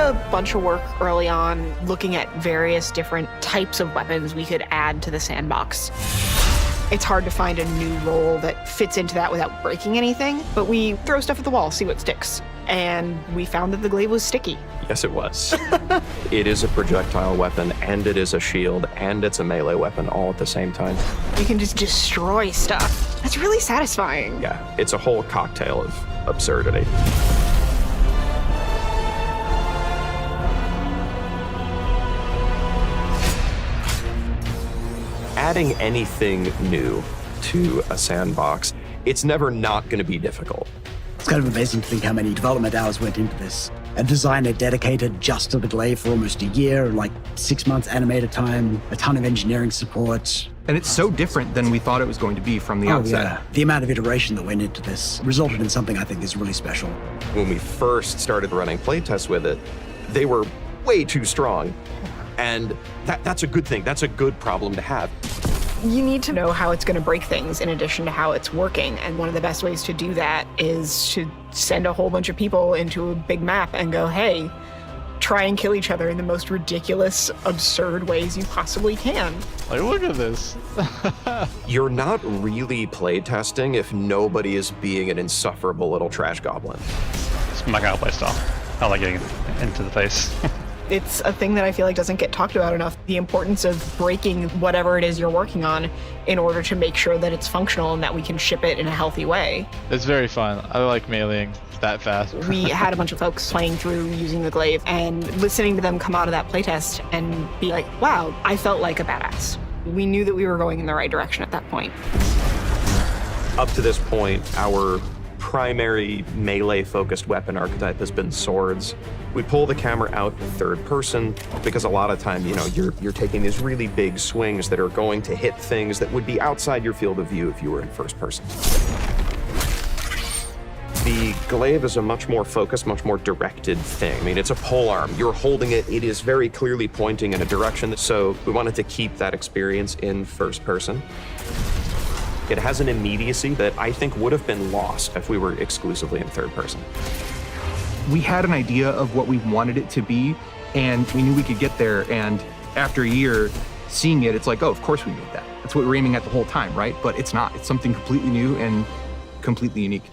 a bunch of work early on looking at various different types of weapons we could add to the sandbox. It's hard to find a new role that fits into that without breaking anything, but we throw stuff at the wall, see what sticks. And we found that the glaive was sticky. Yes, it was. It is a projectile weapon, and it is a shield, and it's a melee weapon all at the same time. You can just destroy stuff. That's really satisfying. Yeah, it's a whole cocktail of absurdity. Adding anything new to a sandbox, it's never not going to be difficult. It's kind of amazing to think how many development hours went into this. A designer dedicated just to the Glaive for almost a year, like 6 months animator time, a ton of engineering support. And it's so different than we thought it was going to be from the outset. Yeah. The amount of iteration that went into this resulted in something I think is really special. When we first started running playtests with it, they were way too strong. And that's a good thing. That's a good problem to have. You need to know how it's going to break things in addition to how it's working. And one of the best ways to do that is to send a whole bunch of people into a big map and go, hey, try and kill each other in the most ridiculous, absurd ways you possibly can. Like, look at this. You're not really playtesting if nobody is being an insufferable little trash goblin. It's my kind of playstyle. I like getting into the face. It's a thing that I feel like doesn't get talked about enough, the importance of breaking whatever it is you're working on in order to make sure that it's functional and that we can ship it in a healthy way. It's very fun. I like meleeing that fast. We had a bunch of folks playing through using the Glaive and listening to them come out of that playtest and be like, wow, I felt like a badass. We knew that we were going in the right direction at that point. Up to this point, our primary melee-focused weapon archetype has been swords. We pull the camera out in third person because a lot of time, you're taking these really big swings that are going to hit things that would be outside your field of view if you were in first person. The Glaive is a much more focused, much more directed thing. I mean, it's a polearm. You're holding it. It is very clearly pointing in a direction. So we wanted to keep that experience in first person. It has an immediacy that I think would have been lost if we were exclusively in third person. We had an idea of what we wanted it to be, and we knew we could get there. And after a year seeing it, it's like, oh, of course we made that. That's what we're aiming at the whole time, right? But it's not. It's something completely new and completely unique.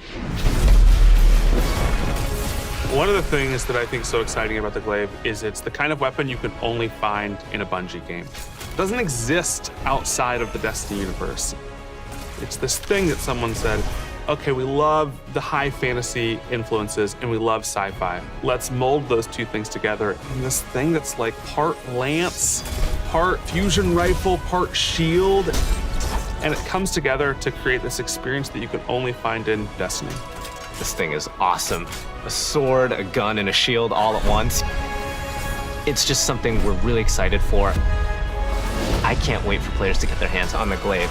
One of the things that I think is so exciting about the Glaive is it's the kind of weapon you can only find in a Bungie game. It doesn't exist outside of the Destiny universe. It's this thing that someone said, okay, we love the high fantasy influences and we love sci-fi. Let's mold those two things together in this thing that's like part lance, part fusion rifle, part shield. And it comes together to create this experience that you can only find in Destiny. This thing is awesome. A sword, a gun, and a shield all at once. It's just something we're really excited for. I can't wait for players to get their hands on the Glaive.